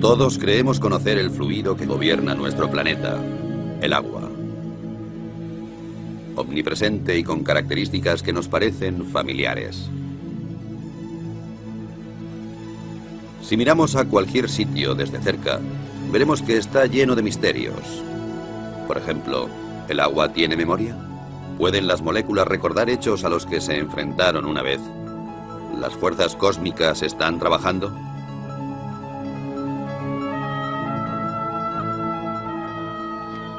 Todos creemos conocer el fluido que gobierna nuestro planeta, el agua. Omnipresente y con características que nos parecen familiares. Si miramos a cualquier sitio desde cerca, veremos que está lleno de misterios. Por ejemplo, ¿el agua tiene memoria? ¿Pueden las moléculas recordar hechos a los que se enfrentaron una vez? ¿Las fuerzas cósmicas están trabajando?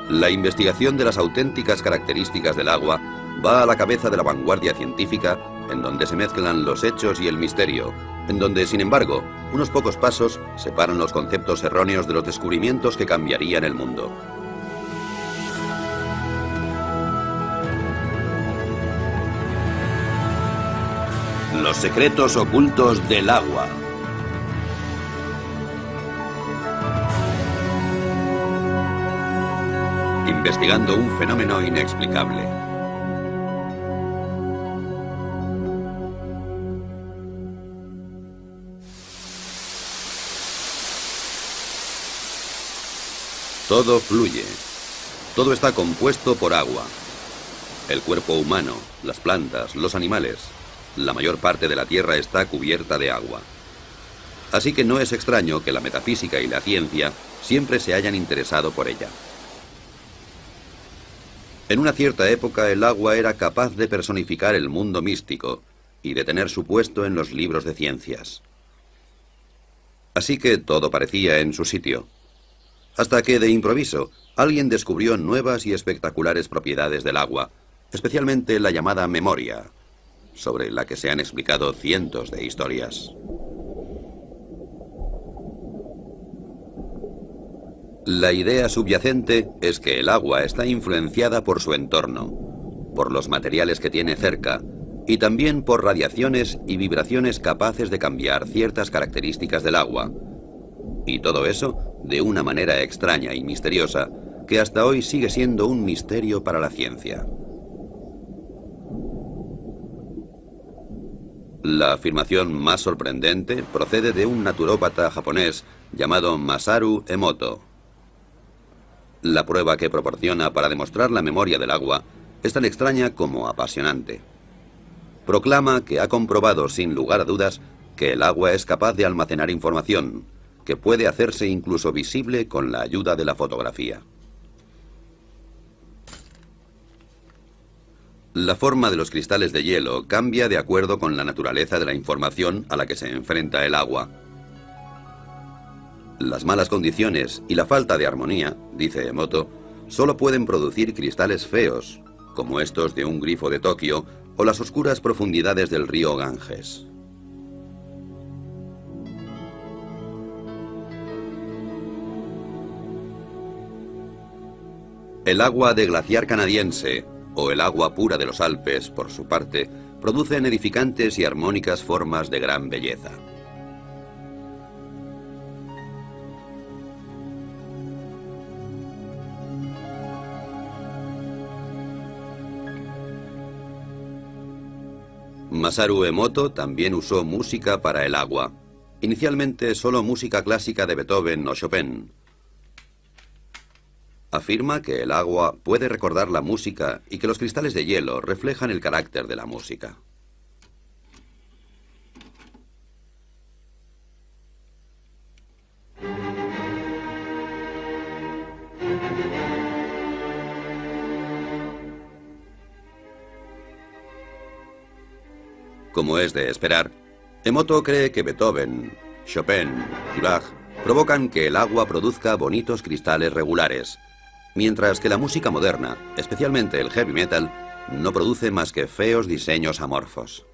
La investigación de las auténticas características del agua va a la cabeza de la vanguardia científica, en donde se mezclan los hechos y el misterio, en donde, sin embargo, unos pocos pasos separan los conceptos erróneos de los descubrimientos que cambiarían el mundo. Los secretos ocultos del agua. Investigando un fenómeno inexplicable. Todo fluye. Todo está compuesto por agua. El cuerpo humano, las plantas, los animales. La mayor parte de la Tierra está cubierta de agua. Así que no es extraño que la metafísica y la ciencia siempre se hayan interesado por ella. En una cierta época el agua era capaz de personificar el mundo místico y de tener su puesto en los libros de ciencias. Así que todo parecía en su sitio. Hasta que, de improviso, alguien descubrió nuevas y espectaculares propiedades del agua, especialmente la llamada memoria, sobre la que se han explicado cientos de historias. La idea subyacente es que el agua está influenciada por su entorno, por los materiales que tiene cerca y también por radiaciones y vibraciones capaces de cambiar ciertas características del agua. Y todo eso de una manera extraña y misteriosa que hasta hoy sigue siendo un misterio para la ciencia. La afirmación más sorprendente procede de un naturópata japonés llamado Masaru Emoto. La prueba que proporciona para demostrar la memoria del agua es tan extraña como apasionante. Proclama que ha comprobado sin lugar a dudas que el agua es capaz de almacenar información, que puede hacerse incluso visible con la ayuda de la fotografía. La forma de los cristales de hielo cambia de acuerdo con la naturaleza de la información a la que se enfrenta el agua. Las malas condiciones y la falta de armonía, dice Emoto, solo pueden producir cristales feos, como estos de un grifo de Tokio o las oscuras profundidades del río Ganges. El agua de glaciar canadiense, o el agua pura de los Alpes, por su parte, producen edificantes y armónicas formas de gran belleza. Masaru Emoto también usó música para el agua, inicialmente solo música clásica de Beethoven o Chopin. Afirma que el agua puede recordar la música y que los cristales de hielo reflejan el carácter de la música. Como es de esperar, Emoto cree que Beethoven, Chopin y Bach provocan que el agua produzca bonitos cristales regulares, mientras que la música moderna, especialmente el heavy metal, no produce más que feos diseños amorfos.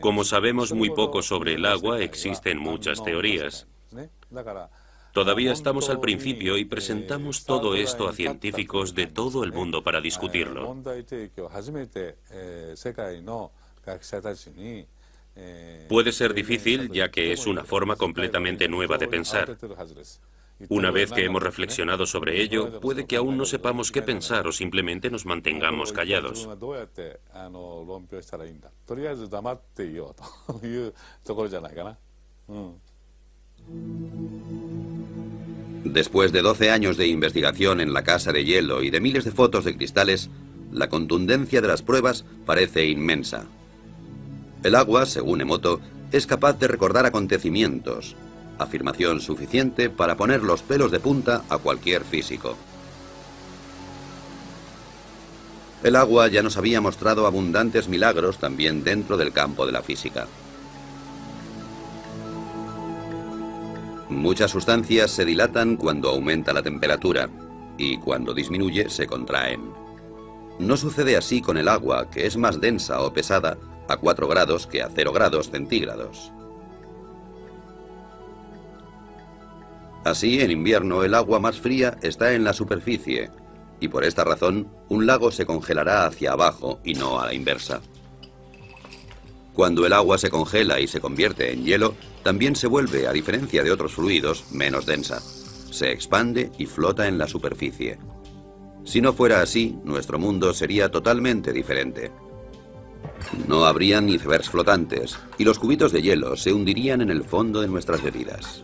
Como sabemos muy poco sobre el agua, existen muchas teorías. Todavía estamos al principio y presentamos todo esto a científicos de todo el mundo para discutirlo. Puede ser difícil, ya que es una forma completamente nueva de pensar. Una vez que hemos reflexionado sobre ello, puede que aún no sepamos qué pensar o simplemente nos mantengamos callados. Después de 12 años de investigación en la casa de hielo y de miles de fotos de cristales, la contundencia de las pruebas parece inmensa. El agua, según Emoto, es capaz de recordar acontecimientos, afirmación suficiente para poner los pelos de punta a cualquier físico. El agua ya nos había mostrado abundantes milagros también dentro del campo de la física. Muchas sustancias se dilatan cuando aumenta la temperatura y cuando disminuye se contraen. No sucede así con el agua, que es más densa o pesada a 4 grados que a 0 grados centígrados. Así, en invierno, el agua más fría está en la superficie, y por esta razón, un lago se congelará hacia abajo y no a la inversa. Cuando el agua se congela y se convierte en hielo, también se vuelve, a diferencia de otros fluidos, menos densa. Se expande y flota en la superficie. Si no fuera así, nuestro mundo sería totalmente diferente. No habría ni icebergs flotantes, y los cubitos de hielo se hundirían en el fondo de nuestras bebidas.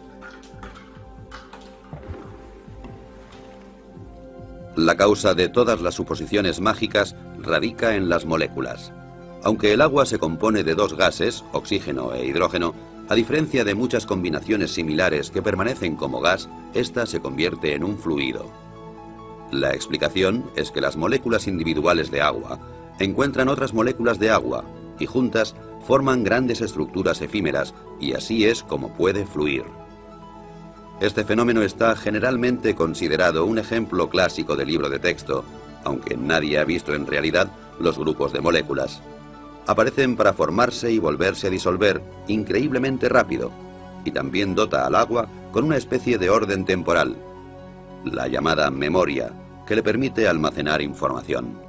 La causa de todas las suposiciones mágicas radica en las moléculas. Aunque el agua se compone de 2 gases, oxígeno e hidrógeno, a diferencia de muchas combinaciones similares que permanecen como gas, esta se convierte en un fluido. La explicación es que las moléculas individuales de agua encuentran otras moléculas de agua y juntas forman grandes estructuras efímeras, y así es como puede fluir. Este fenómeno está generalmente considerado un ejemplo clásico de libro de texto, aunque nadie ha visto en realidad los grupos de moléculas. Aparecen para formarse y volverse a disolver increíblemente rápido, y también dota al agua con una especie de orden temporal, la llamada memoria, que le permite almacenar información.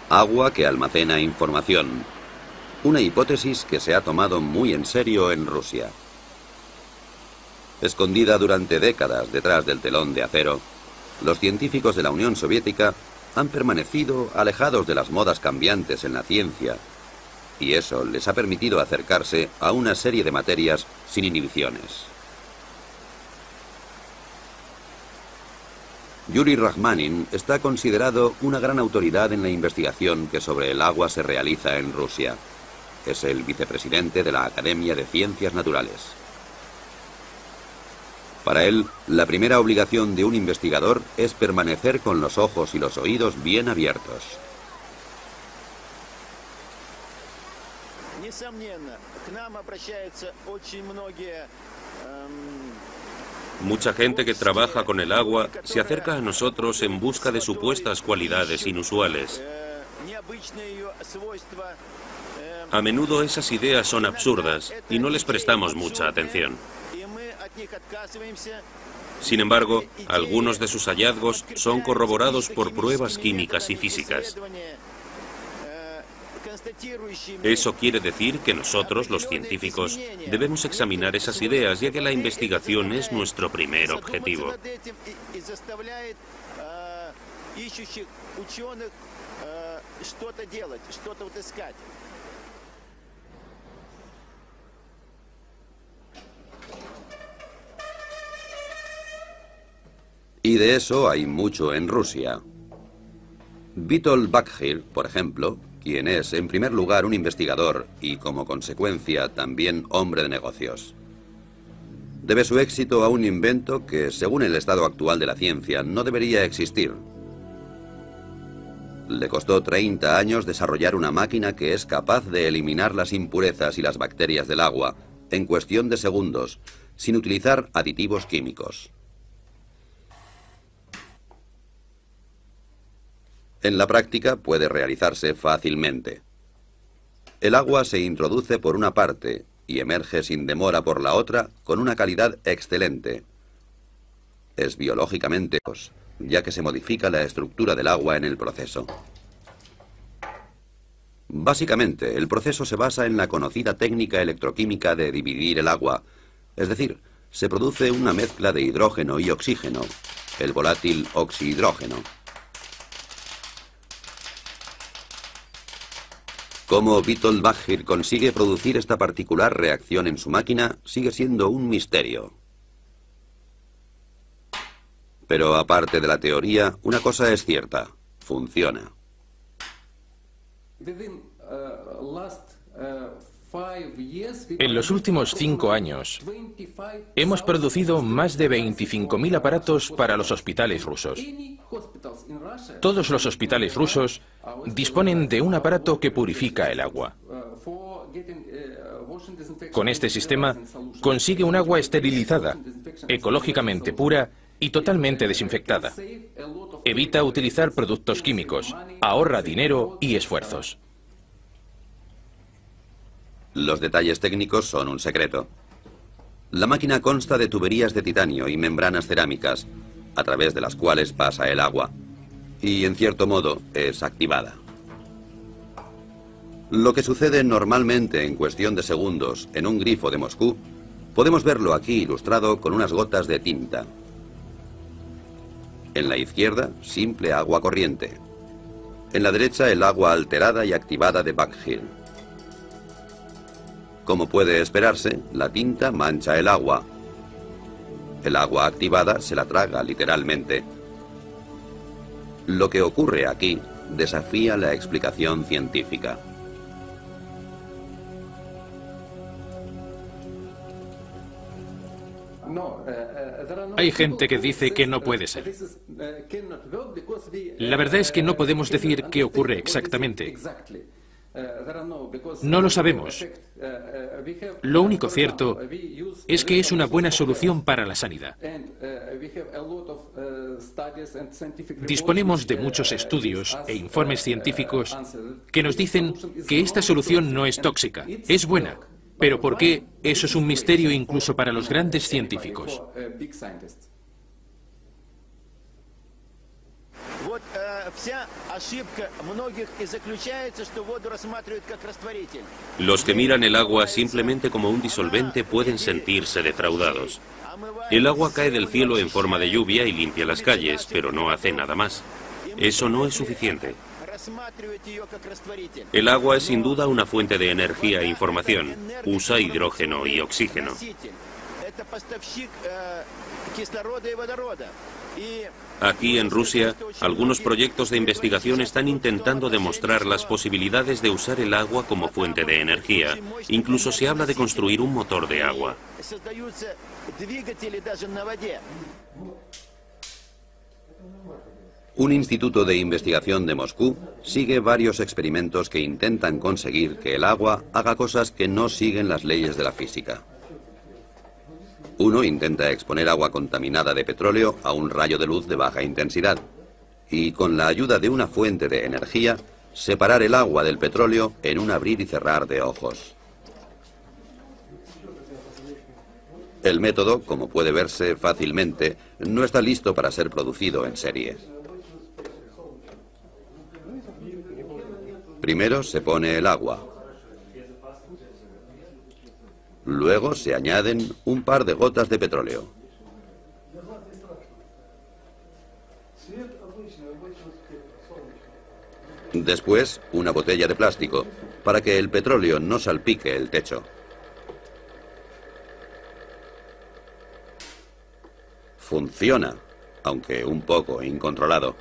Agua que almacena información. Una hipótesis que se ha tomado muy en serio en Rusia. Escondida durante décadas detrás del telón de acero, los científicos de la Unión Soviética han permanecido alejados de las modas cambiantes en la ciencia, y eso les ha permitido acercarse a una serie de materias sin inhibiciones. Yuri Rachmanin está considerado una gran autoridad en la investigación que sobre el agua se realiza en Rusia. Es el vicepresidente de la Academia de Ciencias Naturales. Para él, la primera obligación de un investigador es permanecer con los ojos y los oídos bien abiertos. Mucha gente que trabaja con el agua se acerca a nosotros en busca de supuestas cualidades inusuales. A menudo esas ideas son absurdas y no les prestamos mucha atención. Sin embargo, algunos de sus hallazgos son corroborados por pruebas químicas y físicas. Eso quiere decir que nosotros, los científicos, debemos examinar esas ideas, ya que la investigación es nuestro primer objetivo. Y de eso hay mucho en Rusia. Witold Bakhir, por ejemplo, quien es en primer lugar un investigador y como consecuencia también hombre de negocios. Debe su éxito a un invento que, según el estado actual de la ciencia, no debería existir. Le costó 30 años desarrollar una máquina que es capaz de eliminar las impurezas y las bacterias del agua en cuestión de segundos, sin utilizar aditivos químicos. En la práctica puede realizarse fácilmente. El agua se introduce por una parte y emerge sin demora por la otra con una calidad excelente. Es biológicamente, ya que se modifica la estructura del agua en el proceso. Básicamente, el proceso se basa en la conocida técnica electroquímica de dividir el agua, es decir, se produce una mezcla de hidrógeno y oxígeno, el volátil oxihidrógeno. Cómo Witold Baggir consigue producir esta particular reacción en su máquina sigue siendo un misterio. Pero aparte de la teoría, una cosa es cierta: funciona. En los últimos 5 años, hemos producido más de 25.000 aparatos para los hospitales rusos. Todos los hospitales rusos disponen de un aparato que purifica el agua. Con este sistema, consigue un agua esterilizada, ecológicamente pura y totalmente desinfectada. Evita utilizar productos químicos, ahorra dinero y esfuerzos. Los detalles técnicos son un secreto. La máquina consta de tuberías de titanio y membranas cerámicas, a través de las cuales pasa el agua, y en cierto modo es activada. Lo que sucede normalmente en cuestión de segundos en un grifo de Moscú, podemos verlo aquí ilustrado con unas gotas de tinta. En la izquierda, simple agua corriente. En la derecha, el agua alterada y activada de Baggir. Como puede esperarse, la tinta mancha el agua. El agua activada se la traga literalmente. Lo que ocurre aquí desafía la explicación científica. Hay gente que dice que no puede ser. La verdad es que no podemos decir qué ocurre exactamente. No lo sabemos. Lo único cierto es que es una buena solución para la sanidad. Disponemos de muchos estudios e informes científicos que nos dicen que esta solución no es tóxica, es buena. Pero ¿por qué? Eso es un misterio incluso para los grandes científicos. Los que miran el agua simplemente como un disolvente pueden sentirse defraudados. El agua cae del cielo en forma de lluvia y limpia las calles, pero no hace nada más. Eso no es suficiente. El agua es sin duda una fuente de energía e información. Usa hidrógeno y oxígeno. Aquí en Rusia, algunos proyectos de investigación están intentando demostrar las posibilidades de usar el agua como fuente de energía. Incluso se habla de construir un motor de agua. Un instituto de investigación de Moscú sigue varios experimentos que intentan conseguir que el agua haga cosas que no siguen las leyes de la física. Uno intenta exponer agua contaminada de petróleo a un rayo de luz de baja intensidad y, con la ayuda de una fuente de energía, separar el agua del petróleo en un abrir y cerrar de ojos. El método, como puede verse fácilmente, no está listo para ser producido en serie. Primero se pone el agua. Luego se añaden un par de gotas de petróleo. Después, una botella de plástico, para que el petróleo no salpique el techo. Funciona, aunque un poco incontrolado.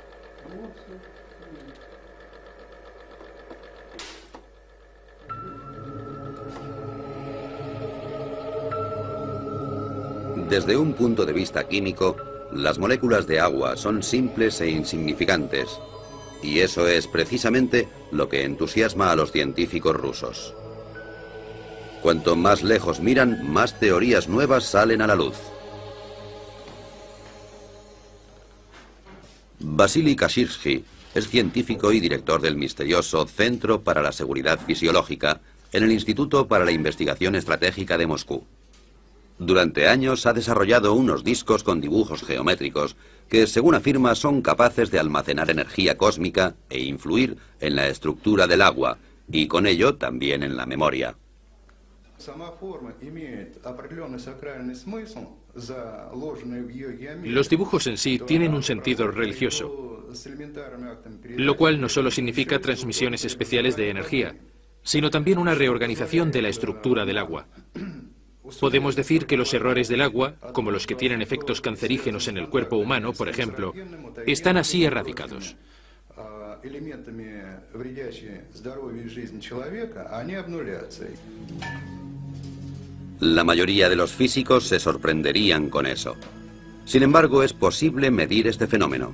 Desde un punto de vista químico, las moléculas de agua son simples e insignificantes, y eso es precisamente lo que entusiasma a los científicos rusos. Cuanto más lejos miran, más teorías nuevas salen a la luz. Vasily Kashirsky es científico y director del misterioso Centro para la Seguridad Fisiológica en el Instituto para la Investigación Estratégica de Moscú. Durante años ha desarrollado unos discos con dibujos geométricos que, según afirma, son capaces de almacenar energía cósmica e influir en la estructura del agua, y con ello también en la memoria. Los dibujos en sí tienen un sentido religioso, lo cual no solo significa transmisiones especiales de energía, sino también una reorganización de la estructura del agua. Podemos decir que los errores del agua, como los que tienen efectos cancerígenos en el cuerpo humano, por ejemplo, están así erradicados. La mayoría de los físicos se sorprenderían con eso. Sin embargo, es posible medir este fenómeno.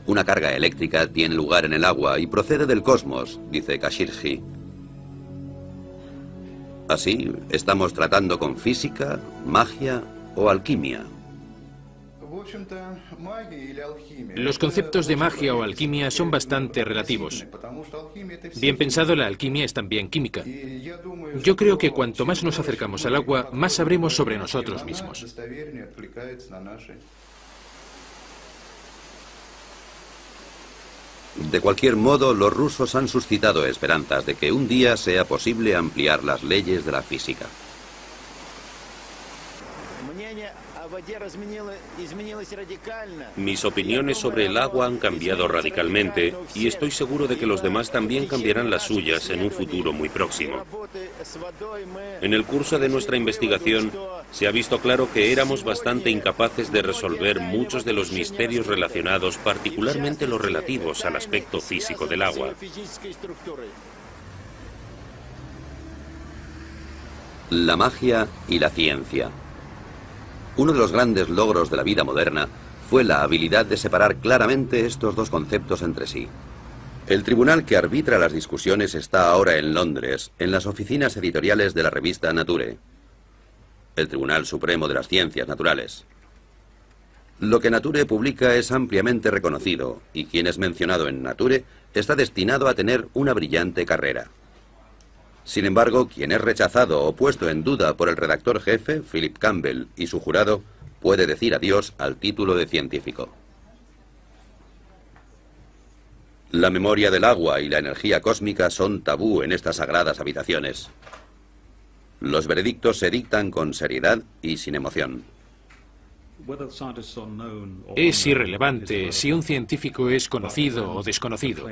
Una carga eléctrica tiene lugar en el agua y procede del cosmos, dice Kashirji. Así, estamos tratando con física, magia o alquimia. Los conceptos de magia o alquimia son bastante relativos. Bien pensado, la alquimia es también química. Yo creo que cuanto más nos acercamos al agua, más sabremos sobre nosotros mismos. De cualquier modo, los rusos han suscitado esperanzas de que un día sea posible ampliar las leyes de la física. Mis opiniones sobre el agua han cambiado radicalmente y estoy seguro de que los demás también cambiarán las suyas en un futuro muy próximo. En el curso de nuestra investigación se ha visto claro que éramos bastante incapaces de resolver muchos de los misterios relacionados, particularmente los relativos al aspecto físico del agua. La magia y la ciencia. Uno de los grandes logros de la vida moderna fue la habilidad de separar claramente estos dos conceptos entre sí. El tribunal que arbitra las discusiones está ahora en Londres, en las oficinas editoriales de la revista Nature, el Tribunal Supremo de las Ciencias Naturales. Lo que Nature publica es ampliamente reconocido y quien es mencionado en Nature está destinado a tener una brillante carrera. Sin embargo, quien es rechazado o puesto en duda por el redactor jefe, Philip Campbell, y su jurado, puede decir adiós al título de científico. La memoria del agua y la energía cósmica son tabú en estas sagradas habitaciones. Los veredictos se dictan con seriedad y sin emoción. Es irrelevante si un científico es conocido o desconocido.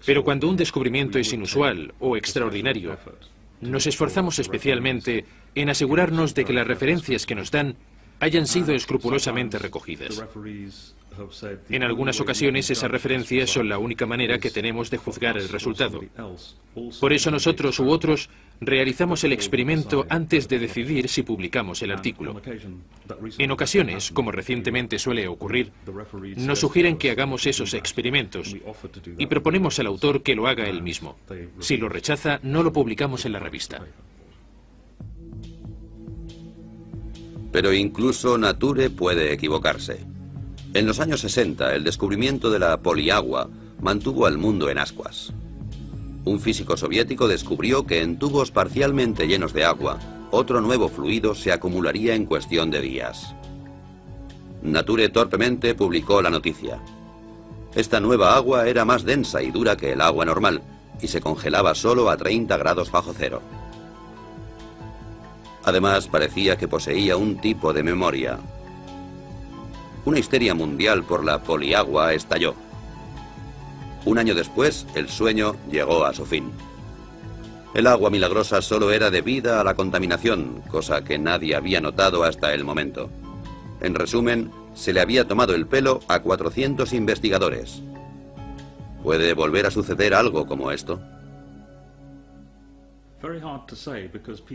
Pero cuando un descubrimiento es inusual o extraordinario, nos esforzamos especialmente en asegurarnos de que las referencias que nos dan hayan sido escrupulosamente recogidas. En algunas ocasiones esas referencias son la única manera que tenemos de juzgar el resultado. Por eso nosotros u otros realizamos el experimento antes de decidir si publicamos el artículo. En ocasiones, como recientemente suele ocurrir, nos sugieren que hagamos esos experimentos y proponemos al autor que lo haga él mismo. Si lo rechaza, no lo publicamos en la revista. Pero incluso Nature puede equivocarse. En los años 60, el descubrimiento de la poliagua mantuvo al mundo en ascuas. Un físico soviético descubrió que en tubos parcialmente llenos de agua, otro nuevo fluido se acumularía en cuestión de días. Nature torpemente publicó la noticia. Esta nueva agua era más densa y dura que el agua normal y se congelaba solo a 30 grados bajo cero. Además, parecía que poseía un tipo de memoria. Una histeria mundial por la poliagua estalló. Un año después, el sueño llegó a su fin. El agua milagrosa solo era debida a la contaminación, cosa que nadie había notado hasta el momento. En resumen, se le había tomado el pelo a 400 investigadores. ¿Puede volver a suceder algo como esto?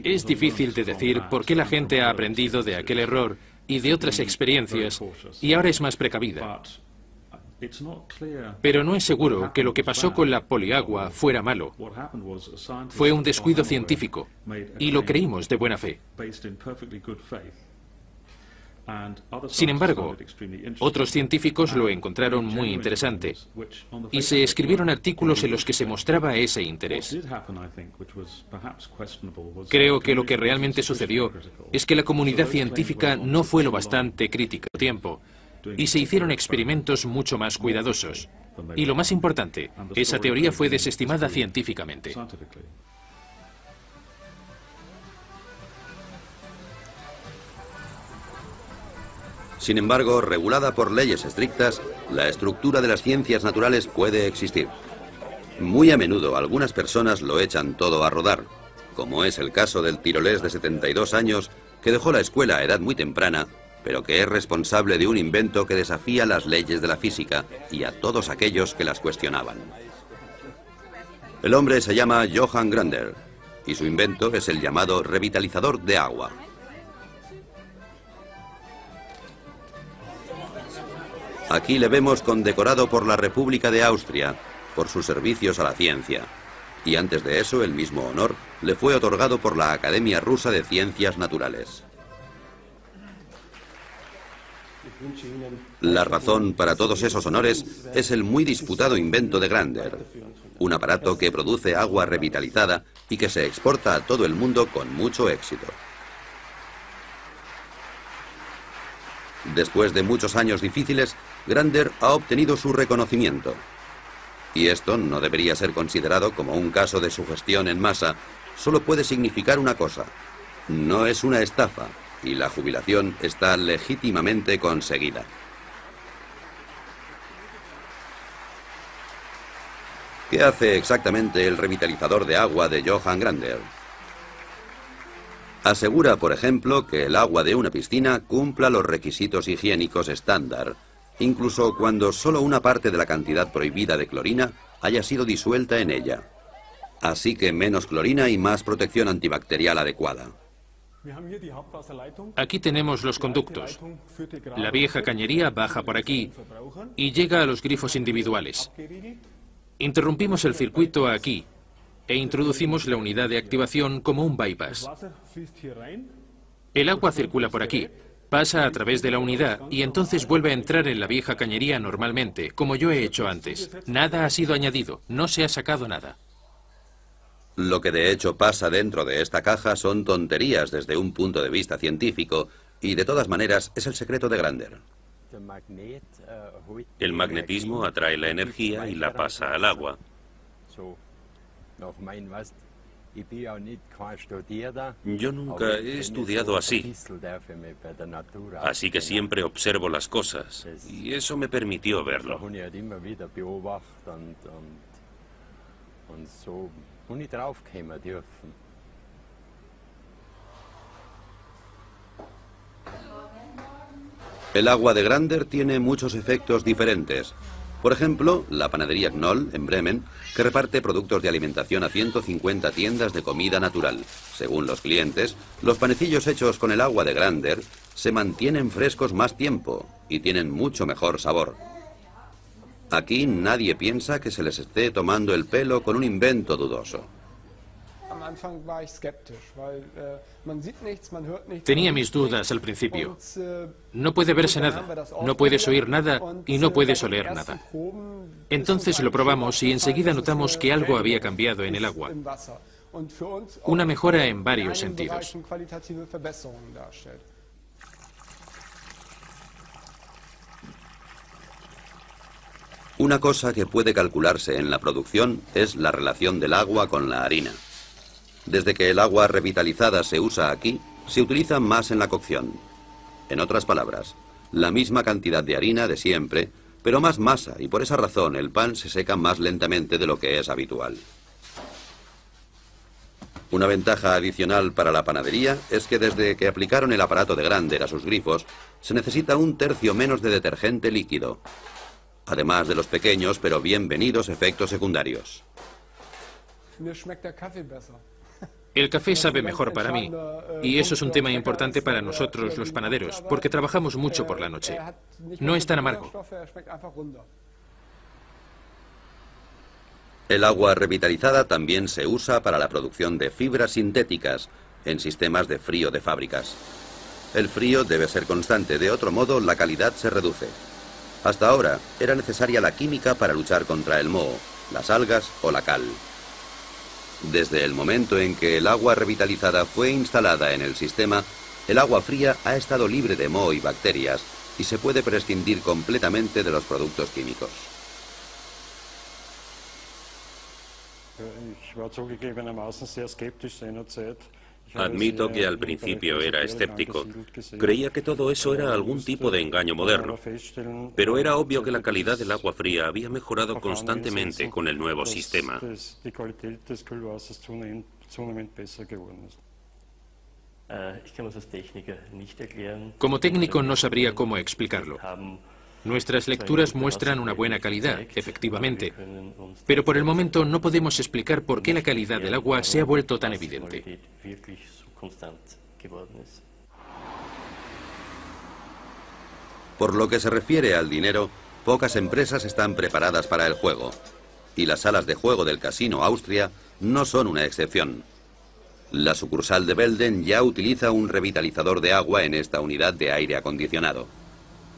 Es difícil de decir por qué la gente ha aprendido de aquel error y de otras experiencias y ahora es más precavida. Pero no es seguro que lo que pasó con la poliagua fuera malo. Fue un descuido científico y lo creímos de buena fe. Sin embargo, otros científicos lo encontraron muy interesante y se escribieron artículos en los que se mostraba ese interés. Creo que lo que realmente sucedió es que la comunidad científica no fue lo bastante crítica a tiempo y se hicieron experimentos mucho más cuidadosos. Y lo más importante, esa teoría fue desestimada científicamente. Sin embargo, regulada por leyes estrictas, la estructura de las ciencias naturales puede existir. Muy a menudo algunas personas lo echan todo a rodar, como es el caso del tirolés de 72 años que dejó la escuela a edad muy temprana, pero que es responsable de un invento que desafía las leyes de la física y a todos aquellos que las cuestionaban. El hombre se llama Johann Grander y su invento es el llamado revitalizador de agua. Aquí le vemos condecorado por la República de Austria por sus servicios a la ciencia. Y antes de eso, el mismo honor le fue otorgado por la Academia Rusa de Ciencias Naturales. La razón para todos esos honores es el muy disputado invento de Grander, un aparato que produce agua revitalizada y que se exporta a todo el mundo con mucho éxito. Después de muchos años difíciles, Grander ha obtenido su reconocimiento. Y esto no debería ser considerado como un caso de sugestión en masa, solo puede significar una cosa: no es una estafa, y la jubilación está legítimamente conseguida. ¿Qué hace exactamente el revitalizador de agua de Johann Grander? Asegura, por ejemplo, que el agua de una piscina cumpla los requisitos higiénicos estándar, incluso cuando solo una parte de la cantidad prohibida de clorina haya sido disuelta en ella. Así que menos clorina y más protección antibacterial adecuada. Aquí tenemos los conductos. La vieja cañería baja por aquí y llega a los grifos individuales. Interrumpimos el circuito aquí e introducimos la unidad de activación como un bypass. El agua circula por aquí, pasa a través de la unidad y entonces vuelve a entrar en la vieja cañería normalmente, como yo he hecho antes. Nada ha sido añadido, no se ha sacado nada. Lo que de hecho pasa dentro de esta caja son tonterías desde un punto de vista científico y de todas maneras es el secreto de Grander. El magnetismo atrae la energía y la pasa al agua. Yo nunca he estudiado así, así que siempre observo las cosas, y eso me permitió verlo. El agua de Grander tiene muchos efectos diferentes. Por ejemplo, la panadería Knoll, en Bremen, que reparte productos de alimentación a 150 tiendas de comida natural. Según los clientes, los panecillos hechos con el agua de Grander se mantienen frescos más tiempo y tienen mucho mejor sabor. Aquí nadie piensa que se les esté tomando el pelo con un invento dudoso. Tenía mis dudas al principio. No puede verse nada, no puedes oír nada y no puedes oler nada. Entonces lo probamos y enseguida notamos que algo había cambiado en el agua. Una mejora en varios sentidos. Una cosa que puede calcularse en la producción es la relación del agua con la harina. Desde que el agua revitalizada se usa aquí, se utiliza más en la cocción. En otras palabras, la misma cantidad de harina de siempre, pero más masa, y por esa razón el pan se seca más lentamente de lo que es habitual. Una ventaja adicional para la panadería es que desde que aplicaron el aparato de Grander a sus grifos, se necesita 1/3 menos de detergente líquido, además de los pequeños pero bienvenidos efectos secundarios. El café sabe mejor para mí, y eso es un tema importante para nosotros los panaderos, porque trabajamos mucho por la noche. No es tan amargo. El agua revitalizada también se usa para la producción de fibras sintéticas en sistemas de frío de fábricas. El frío debe ser constante, de otro modo la calidad se reduce. Hasta ahora era necesaria la química para luchar contra el moho, las algas o la cal. Desde el momento en que el agua revitalizada fue instalada en el sistema, el agua fría ha estado libre de moho y bacterias y se puede prescindir completamente de los productos químicos. Admito que al principio era escéptico. Creía que todo eso era algún tipo de engaño moderno. Pero era obvio que la calidad del agua fría había mejorado constantemente con el nuevo sistema. Como técnico no sabría cómo explicarlo. Nuestras lecturas muestran una buena calidad, efectivamente, pero por el momento no podemos explicar por qué la calidad del agua se ha vuelto tan evidente. Por lo que se refiere al dinero, pocas empresas están preparadas para el juego. Y las salas de juego del Casino Austria no son una excepción. La sucursal de Belden ya utiliza un revitalizador de agua en esta unidad de aire acondicionado.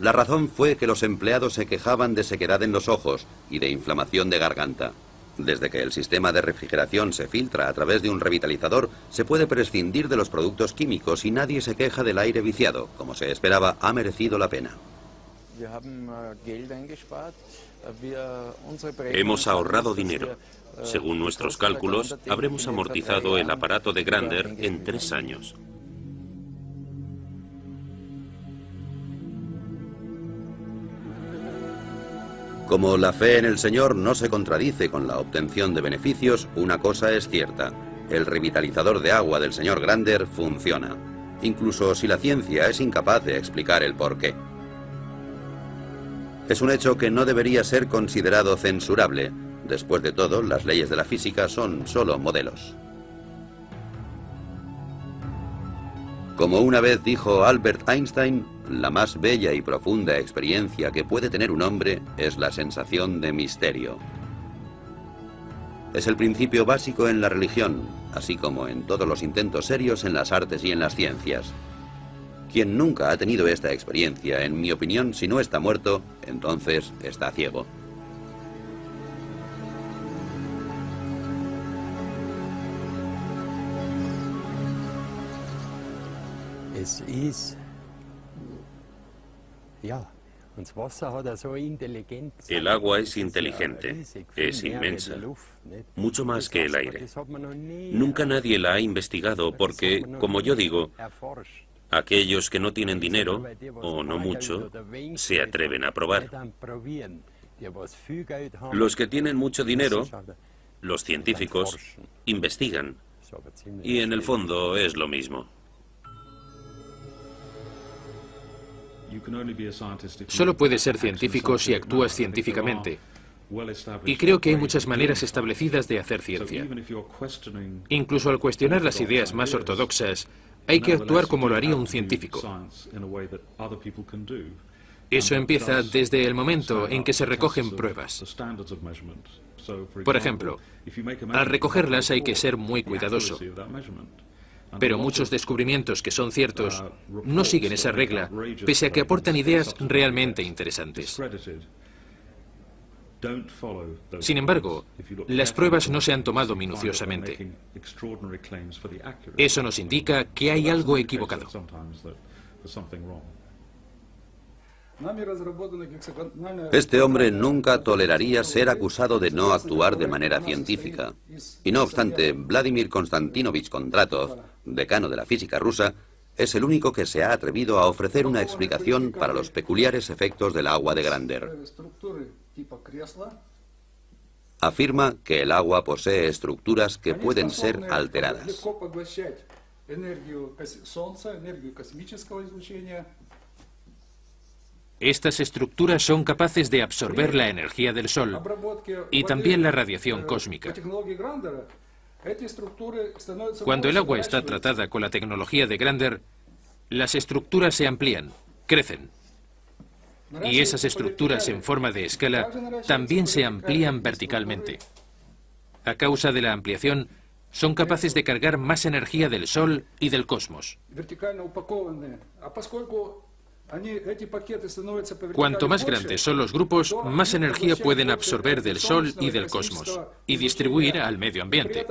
La razón fue que los empleados se quejaban de sequedad en los ojos y de inflamación de garganta. Desde que el sistema de refrigeración se filtra a través de un revitalizador, se puede prescindir de los productos químicos y nadie se queja del aire viciado. Como se esperaba, ha merecido la pena. Hemos ahorrado dinero. Según nuestros cálculos, habremos amortizado el aparato de Grander en 3 años. Como la fe en el Señor no se contradice con la obtención de beneficios, una cosa es cierta: el revitalizador de agua del señor Grander funciona, incluso si la ciencia es incapaz de explicar el porqué. Es un hecho que no debería ser considerado censurable. Después de todo, las leyes de la física son solo modelos. Como una vez dijo Albert Einstein, la más bella y profunda experiencia que puede tener un hombre es la sensación de misterio. Es el principio básico en la religión, así como en todos los intentos serios en las artes y en las ciencias. Quien nunca ha tenido esta experiencia, en mi opinión, si no está muerto, entonces está ciego. El agua es inteligente, es inmensa, mucho más que el aire. Nunca nadie la ha investigado porque, como yo digo, aquellos que no tienen dinero, o no mucho, se atreven a probar. Los que tienen mucho dinero, los científicos, investigan. Y en el fondo es lo mismo. Solo puedes ser científico si actúas científicamente. Y creo que hay muchas maneras establecidas de hacer ciencia. Incluso al cuestionar las ideas más ortodoxas, hay que actuar como lo haría un científico. Eso empieza desde el momento en que se recogen pruebas. Por ejemplo, al recogerlas hay que ser muy cuidadoso. Pero muchos descubrimientos que son ciertos no siguen esa regla, pese a que aportan ideas realmente interesantes. Sin embargo, las pruebas no se han tomado minuciosamente. Eso nos indica que hay algo equivocado. Este hombre nunca toleraría ser acusado de no actuar de manera científica. Y no obstante, Vladimir Konstantinovich Kondratov, decano de la física rusa, es el único que se ha atrevido a ofrecer una explicación para los peculiares efectos del agua de Grander. Afirma que el agua posee estructuras que pueden ser alteradas. Estas estructuras son capaces de absorber la energía del Sol y también la radiación cósmica. Cuando el agua está tratada con la tecnología de Grander, las estructuras se amplían, crecen. Y esas estructuras en forma de escala también se amplían verticalmente. A causa de la ampliación, son capaces de cargar más energía del Sol y del cosmos. Cuanto más grandes son los grupos, más energía pueden absorber del Sol y del cosmos y distribuir al medio ambiente.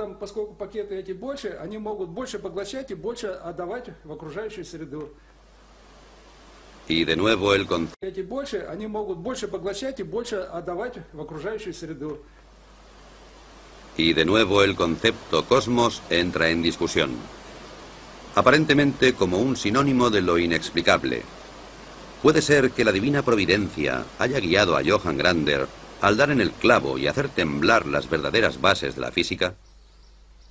Y de nuevo el concepto. Y de nuevo el concepto cosmos entra en discusión, aparentemente como un sinónimo de lo inexplicable. ¿Puede ser que la divina providencia haya guiado a Johann Grander al dar en el clavo y hacer temblar las verdaderas bases de la física?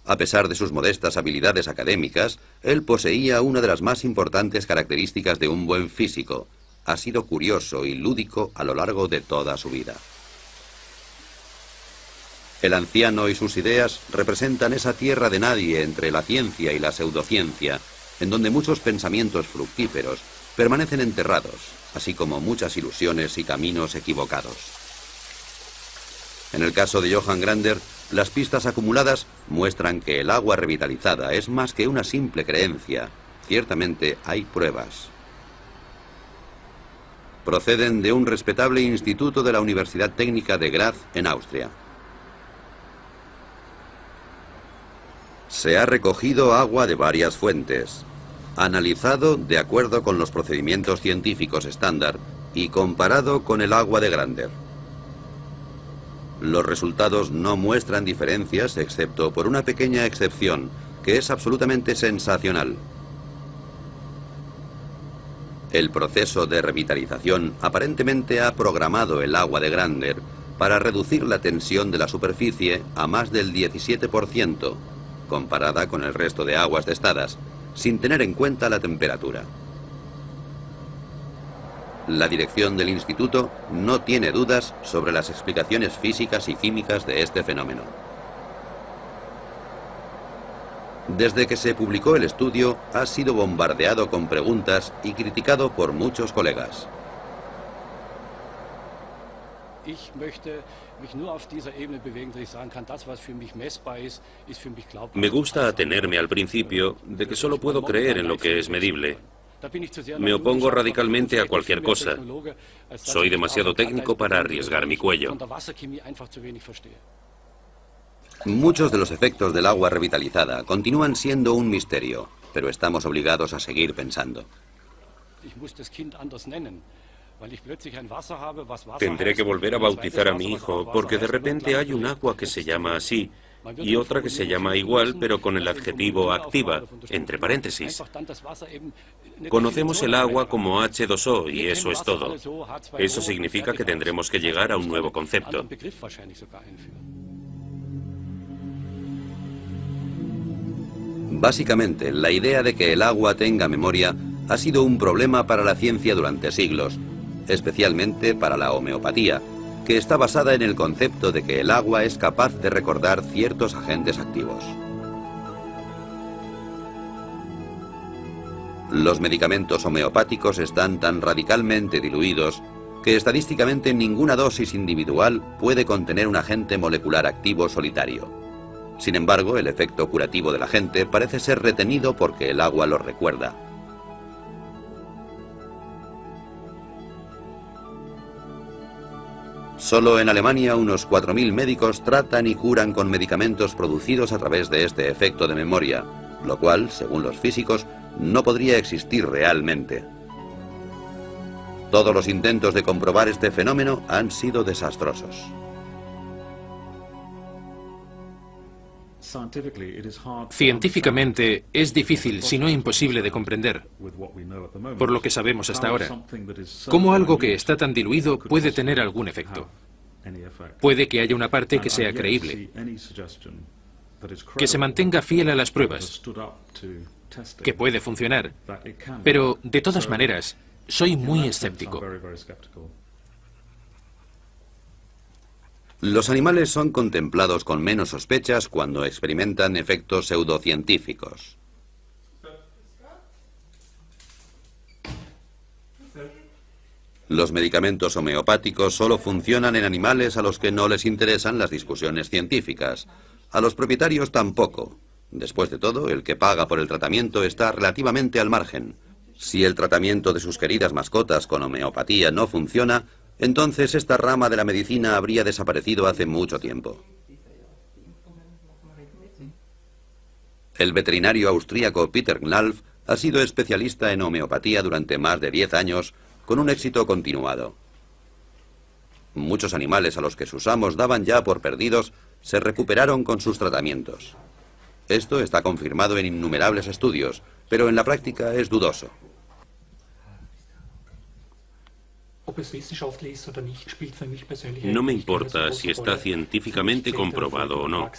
A pesar de sus modestas habilidades académicas, él poseía una de las más importantes características de un buen físico. Ha sido curioso y lúdico a lo largo de toda su vida. El anciano y sus ideas representan esa tierra de nadie entre la ciencia y la pseudociencia, en donde muchos pensamientos fructíferos permanecen enterrados, así como muchas ilusiones y caminos equivocados. En el caso de Johann Grander, las pistas acumuladas muestran que el agua revitalizada es más que una simple creencia. Ciertamente hay pruebas. Proceden de un respetable instituto de la Universidad Técnica de Graz, en Austria. Se ha recogido agua de varias fuentes, analizado de acuerdo con los procedimientos científicos estándar y comparado con el agua de Grander. Los resultados no muestran diferencias excepto por una pequeña excepción, que es absolutamente sensacional. El proceso de revitalización aparentemente ha programado el agua de Grander para reducir la tensión de la superficie a más del 17%, comparada con el resto de aguas testadas, sin tener en cuenta la temperatura. La dirección del instituto no tiene dudas sobre las explicaciones físicas y químicas de este fenómeno. Desde que se publicó el estudio, ha sido bombardeado con preguntas y criticado por muchos colegas. Me gusta atenerme al principio de que solo puedo creer en lo que es medible. Me opongo radicalmente a cualquier cosa. Soy demasiado técnico para arriesgar mi cuello. Muchos de los efectos del agua revitalizada continúan siendo un misterio, pero estamos obligados a seguir pensando. Tendré que volver a bautizar a mi hijo, porque de repente hay un agua que se llama así, y otra que se llama igual, pero con el adjetivo activa, entre paréntesis. Conocemos el agua como H2O y eso es todo. Eso significa que tendremos que llegar a un nuevo concepto. Básicamente, la idea de que el agua tenga memoria ha sido un problema para la ciencia durante siglos, especialmente para la homeopatía, que está basada en el concepto de que el agua es capaz de recordar ciertos agentes activos. Los medicamentos homeopáticos están tan radicalmente diluidos que estadísticamente ninguna dosis individual puede contener un agente molecular activo solitario. Sin embargo, el efecto curativo del agente parece ser retenido porque el agua lo recuerda. Solo en Alemania unos 4.000 médicos tratan y curan con medicamentos producidos a través de este efecto de memoria, lo cual, según los físicos, no podría existir realmente. Todos los intentos de comprobar este fenómeno han sido desastrosos. Científicamente es difícil, si no imposible, de comprender, por lo que sabemos hasta ahora, cómo algo que está tan diluido puede tener algún efecto. Puede que haya una parte que sea creíble, que se mantenga fiel a las pruebas, que puede funcionar, pero de todas maneras, soy muy escéptico. Los animales son contemplados con menos sospechas cuando experimentan efectos pseudocientíficos. Los medicamentos homeopáticos solo funcionan en animales a los que no les interesan las discusiones científicas. A los propietarios tampoco. Después de todo, el que paga por el tratamiento está relativamente al margen. Si el tratamiento de sus queridas mascotas con homeopatía no funciona, entonces esta rama de la medicina habría desaparecido hace mucho tiempo. El veterinario austríaco Peter Knalf ha sido especialista en homeopatía durante más de 10 años, con un éxito continuado. Muchos animales a los que sus amos daban ya por perdidos se recuperaron con sus tratamientos. Esto está confirmado en innumerables estudios, pero en la práctica es dudoso. No me importa si está científicamente comprobado o no.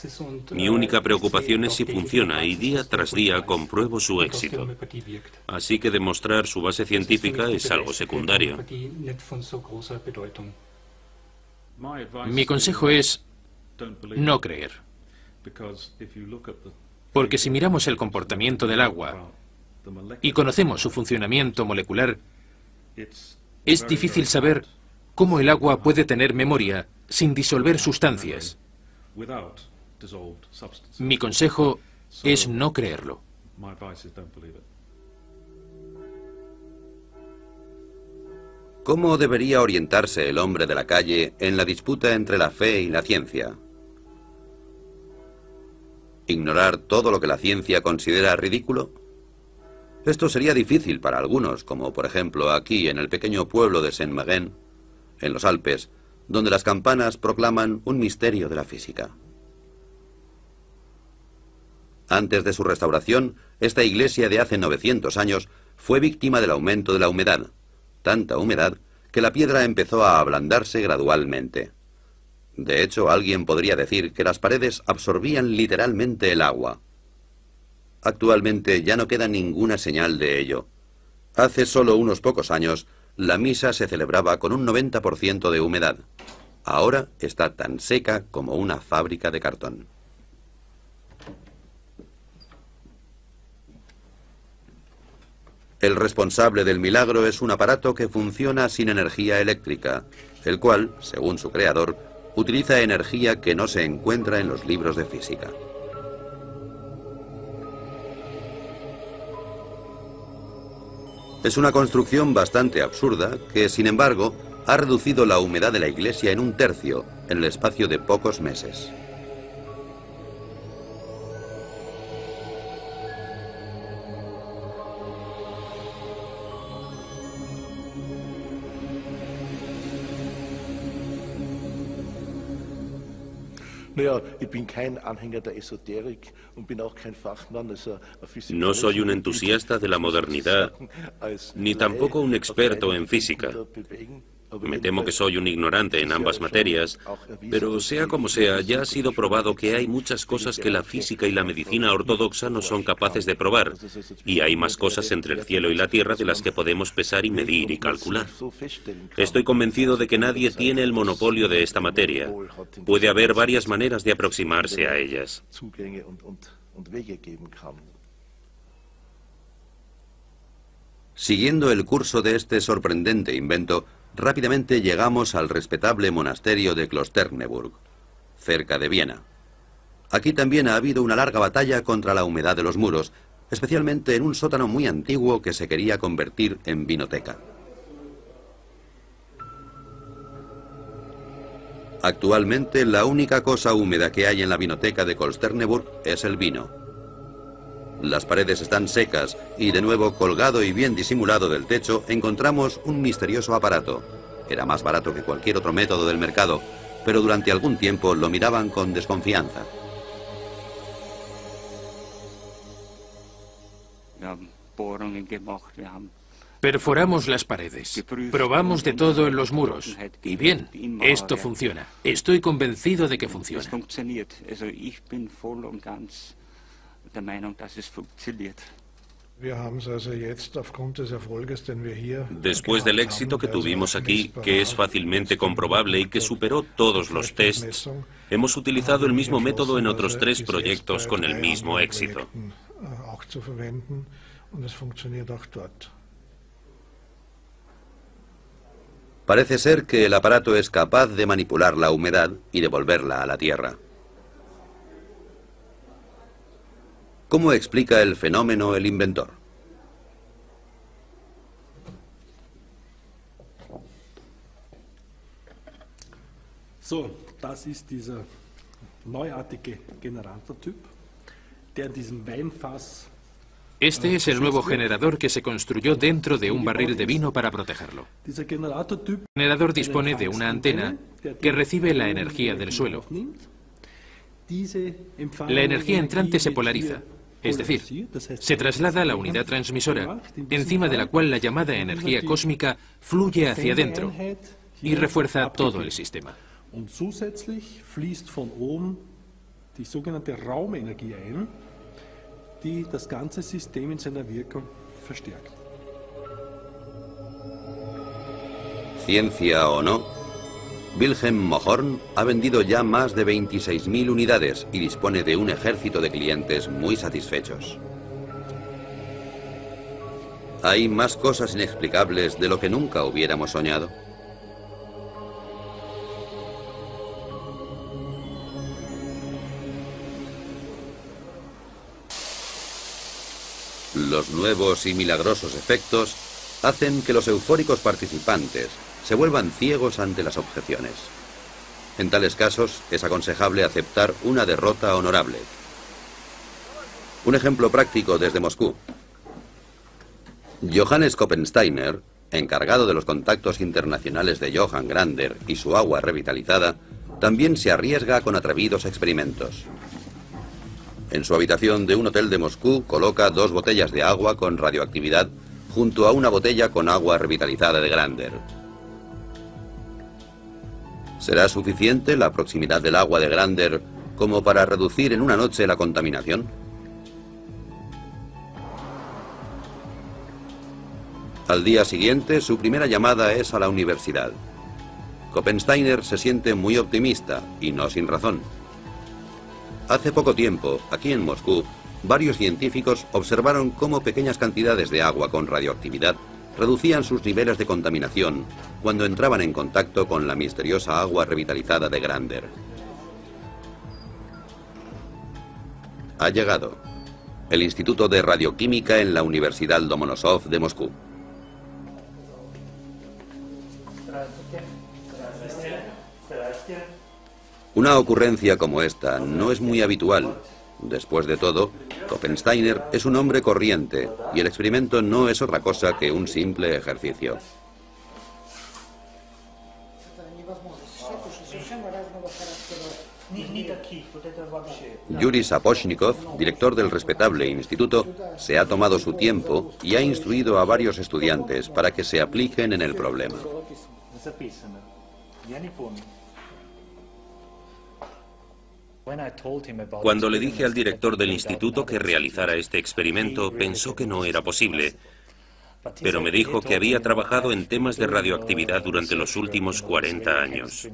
Mi única preocupación es si funciona y día tras día compruebo su éxito. Así que demostrar su base científica es algo secundario. Mi consejo es no creer. Porque si miramos el comportamiento del agua y conocemos su funcionamiento molecular, es difícil saber cómo el agua puede tener memoria sin disolver sustancias. Mi consejo es no creerlo. ¿Cómo debería orientarse el hombre de la calle en la disputa entre la fe y la ciencia? ¿Ignorar todo lo que la ciencia considera ridículo? Esto sería difícil para algunos, como por ejemplo aquí en el pequeño pueblo de Saint-Marin, en los Alpes, donde las campanas proclaman un misterio de la física. Antes de su restauración, esta iglesia de hace 900 años fue víctima del aumento de la humedad, tanta humedad que la piedra empezó a ablandarse gradualmente. De hecho, alguien podría decir que las paredes absorbían literalmente el agua. Actualmente ya no queda ninguna señal de ello. Hace solo unos pocos años, la misa se celebraba con un 90% de humedad. Ahora está tan seca como una fábrica de cartón. El responsable del milagro es un aparato que funciona sin energía eléctrica, el cual, según su creador, utiliza energía que no se encuentra en los libros de física. Es una construcción bastante absurda que, sin embargo, ha reducido la humedad de la iglesia en un tercio en el espacio de pocos meses. No soy un entusiasta de la modernidad, ni tampoco un experto en física. Me temo que soy un ignorante en ambas materias, pero sea como sea, ya ha sido probado que hay muchas cosas que la física y la medicina ortodoxa no son capaces de probar, y hay más cosas entre el cielo y la tierra de las que podemos pesar y medir y calcular. Estoy convencido de que nadie tiene el monopolio de esta materia. Puede haber varias maneras de aproximarse a ellas. Siguiendo el curso de este sorprendente invento, rápidamente llegamos al respetable monasterio de Klosterneuburg, cerca de Viena. Aquí también ha habido una larga batalla contra la humedad de los muros, especialmente en un sótano muy antiguo que se quería convertir en vinoteca. Actualmente, la única cosa húmeda que hay en la vinoteca de Klosterneuburg es el vino. Las paredes están secas y, de nuevo, colgado y bien disimulado del techo, encontramos un misterioso aparato. Era más barato que cualquier otro método del mercado, pero durante algún tiempo lo miraban con desconfianza. Perforamos las paredes, probamos de todo en los muros, y bien, esto funciona. Estoy convencido de que funciona. Después del éxito que tuvimos aquí, que es fácilmente comprobable y que superó todos los tests, hemos utilizado el mismo método en otros 3 proyectos con el mismo éxito. Parece ser que el aparato es capaz de manipular la humedad y devolverla a la tierra. ¿Cómo explica el fenómeno el inventor? Das ist dieser neuartige Generatortyp, der in diesem Weinfass. Este es el nuevo generador que se construyó dentro de un barril de vino para protegerlo. El generador dispone de una antena que recibe la energía del suelo. La energía entrante se polariza, es decir, se traslada a la unidad transmisora, encima de la cual la llamada energía cósmica fluye hacia adentro y refuerza todo el sistema. Die das ganze System in seiner Wirkung verstärkt. Ciencia o no, Wilhelm Mohrn ha vendido ya más de 26.000 unidades y dispone de un ejército de clientes muy satisfechos. ¿Hay más cosas inexplicables de lo que nunca hubiéramos soñado? Los nuevos y milagrosos efectos hacen que los eufóricos participantes se vuelvan ciegos ante las objeciones. En tales casos es aconsejable aceptar una derrota honorable. Un ejemplo práctico desde Moscú. Johannes Koppensteiner, encargado de los contactos internacionales de Johann Grander y su agua revitalizada, también se arriesga con atrevidos experimentos. En su habitación de un hotel de Moscú coloca 2 botellas de agua con radioactividad junto a una botella con agua revitalizada de Grander. ¿Será suficiente la proximidad del agua de Grander como para reducir en una noche la contaminación? Al día siguiente, su primera llamada es a la universidad. Koppensteiner se siente muy optimista, y no sin razón. Hace poco tiempo, aquí en Moscú, varios científicos observaron cómo pequeñas cantidades de agua con radioactividad reducían sus niveles de contaminación cuando entraban en contacto con la misteriosa agua revitalizada de Grander. Ha llegado el Instituto de Radioquímica en la Universidad Lomonosov de Moscú. Una ocurrencia como esta no es muy habitual. Después de todo, Koppensteiner es un hombre corriente y el experimento no es otra cosa que un simple ejercicio. Yuri Sapochnikov, director del respetable instituto, se ha tomado su tiempo y ha instruido a varios estudiantes para que se apliquen en el problema. Cuando le dije al director del instituto que realizara este experimento, pensó que no era posible, pero me dijo que había trabajado en temas de radioactividad durante los últimos 40 años.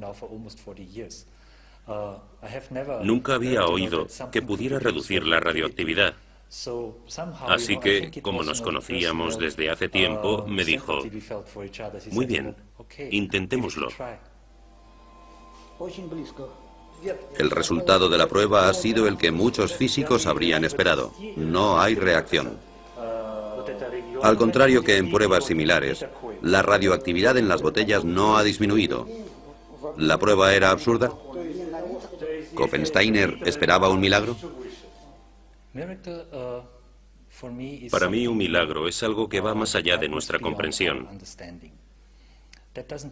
Nunca había oído que pudiera reducir la radioactividad. Así que, como nos conocíamos desde hace tiempo, me dijo, muy bien, intentémoslo. El resultado de la prueba ha sido el que muchos físicos habrían esperado. No hay reacción. Al contrario que en pruebas similares, la radioactividad en las botellas no ha disminuido. ¿La prueba era absurda? ¿Koppensteiner esperaba un milagro? Para mí, un milagro es algo que va más allá de nuestra comprensión.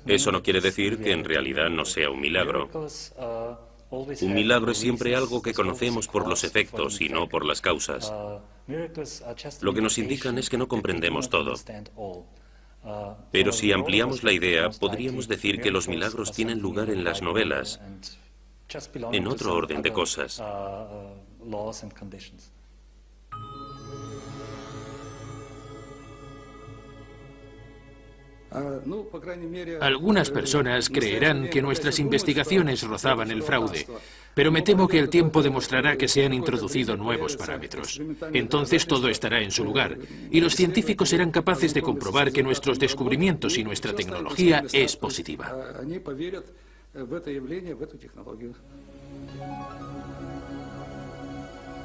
Eso no quiere decir que en realidad no sea un milagro. Un milagro es siempre algo que conocemos por los efectos y no por las causas. Lo que nos indican es que no comprendemos todo. Pero si ampliamos la idea, podríamos decir que los milagros tienen lugar en las novelas, en otro orden de cosas. Algunas personas creerán que nuestras investigaciones rozaban el fraude, pero me temo que el tiempo demostrará que se han introducido nuevos parámetros. Entonces todo estará en su lugar, y los científicos serán capaces de comprobar que nuestros descubrimientos y nuestra tecnología es positiva.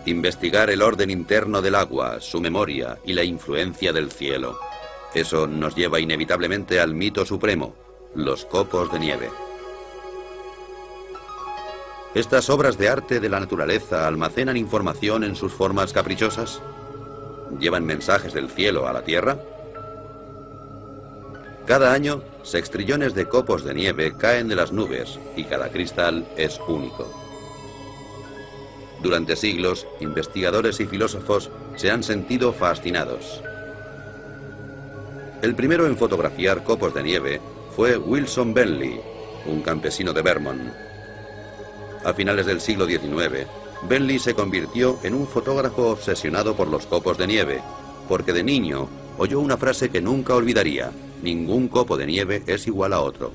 Investigar el orden interno del agua, su memoria y la influencia del cielo. Eso nos lleva inevitablemente al mito supremo, los copos de nieve. Estas obras de arte de la naturaleza almacenan información en sus formas caprichosas. llevan mensajes del cielo a la Tierra? Cada año, sextrillones de copos de nieve caen de las nubes y cada cristal es único. Durante siglos, investigadores y filósofos se han sentido fascinados. El primero en fotografiar copos de nieve fue Wilson Bentley, un campesino de Vermont. A finales del siglo XIX, Bentley se convirtió en un fotógrafo obsesionado por los copos de nieve, porque de niño oyó una frase que nunca olvidaría: ningún copo de nieve es igual a otro.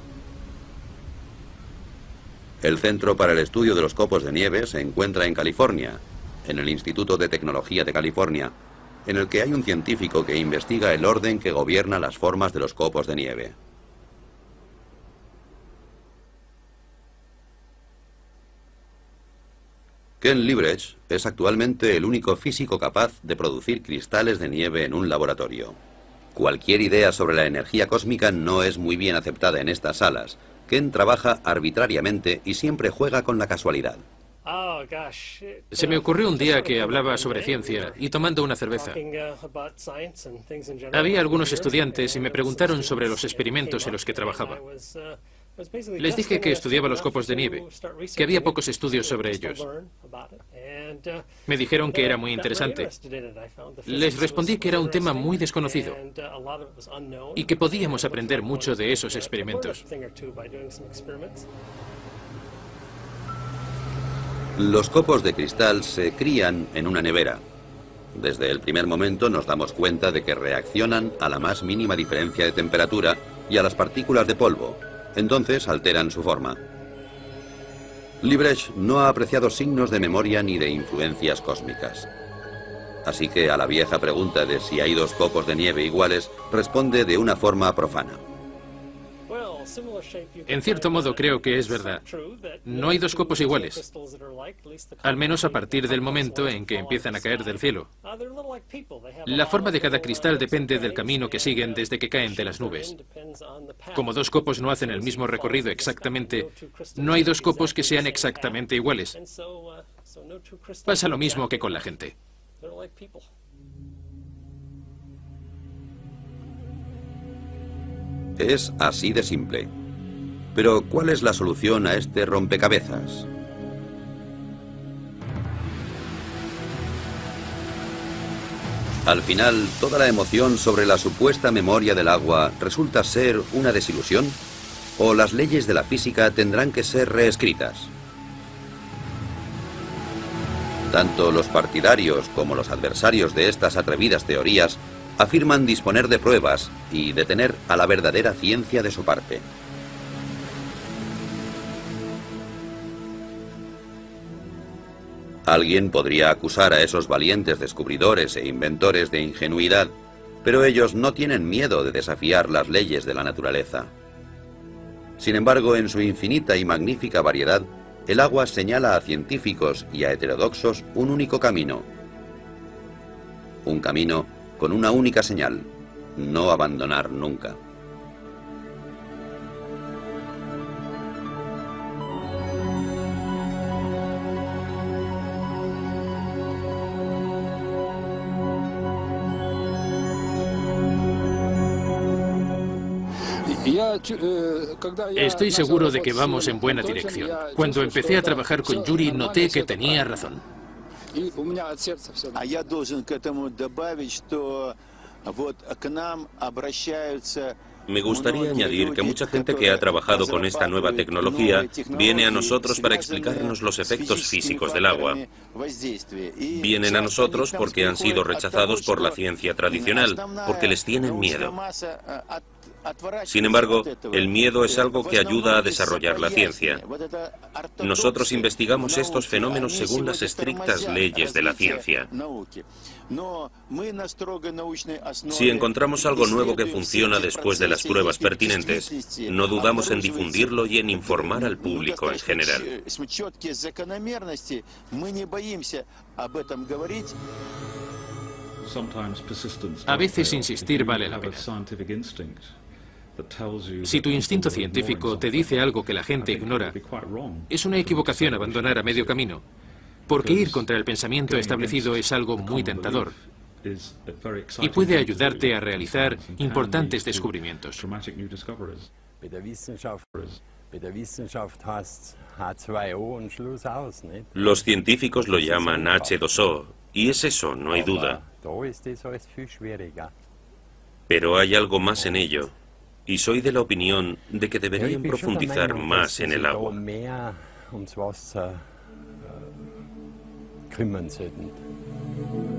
El Centro para el Estudio de los Copos de Nieve se encuentra en California, en el Instituto de Tecnología de California, en el que hay un científico que investiga el orden que gobierna las formas de los copos de nieve. Ken Liebrecht es actualmente el único físico capaz de producir cristales de nieve en un laboratorio. Cualquier idea sobre la energía cósmica no es muy bien aceptada en estas salas. Ken trabaja arbitrariamente y siempre juega con la casualidad. Se me ocurrió un día que hablaba sobre ciencia y tomando una cerveza. Había algunos estudiantes y me preguntaron sobre los experimentos en los que trabajaba. Les dije que estudiaba los copos de nieve, que había pocos estudios sobre ellos. Me dijeron que era muy interesante. Les respondí que era un tema muy desconocido y que podíamos aprender mucho de esos experimentos. Los copos de cristal se crían en una nevera. Desde el primer momento nos damos cuenta de que reaccionan a la más mínima diferencia de temperatura y a las partículas de polvo. Entonces alteran su forma. Liebrecht no ha apreciado signos de memoria ni de influencias cósmicas. Así que a la vieja pregunta de si hay dos copos de nieve iguales, responde de una forma profana. En cierto modo creo que es verdad. No hay dos copos iguales, al menos a partir del momento en que empiezan a caer del cielo. La forma de cada cristal depende del camino que siguen desde que caen de las nubes. Como dos copos no hacen el mismo recorrido exactamente, no hay dos copos que sean exactamente iguales. Pasa lo mismo que con la gente. Es así de simple. Pero, ¿cuál es la solución a este rompecabezas? Al final, ¿toda la emoción sobre la supuesta memoria del agua resulta ser una desilusión? ¿O las leyes de la física tendrán que ser reescritas? Tanto los partidarios como los adversarios de estas atrevidas teorías afirman disponer de pruebas y de tener a la verdadera ciencia de su parte. Alguien podría acusar a esos valientes descubridores e inventores de ingenuidad, pero ellos no tienen miedo de desafiar las leyes de la naturaleza. Sin embargo, en su infinita y magnífica variedad, el agua señala a científicos y a heterodoxos un único camino. Un camino con una única señal: no abandonar nunca. Estoy seguro de que vamos en buena dirección. Cuando empecé a trabajar con Yuri, noté que tenía razón. Me gustaría añadir que mucha gente que ha trabajado con esta nueva tecnología viene a nosotros para explicarnos los efectos físicos del agua. Vienen a nosotros porque han sido rechazados por la ciencia tradicional, porque les tienen miedo. Sin embargo, el miedo es algo que ayuda a desarrollar la ciencia. Nosotros investigamos estos fenómenos según las estrictas leyes de la ciencia. Si encontramos algo nuevo que funciona después de las pruebas pertinentes, no dudamos en difundirlo y en informar al público en general. A veces insistir vale la pena. Si tu instinto científico te dice algo que la gente ignora, es una equivocación abandonar a medio camino, porque ir contra el pensamiento establecido es algo muy tentador. y puede ayudarte a realizar importantes descubrimientos. Los científicos lo llaman H2O, y es eso, no hay duda. Pero hay algo más en ello, y soy de la opinión de que deberían profundizar más en el agua. kümmern sollten.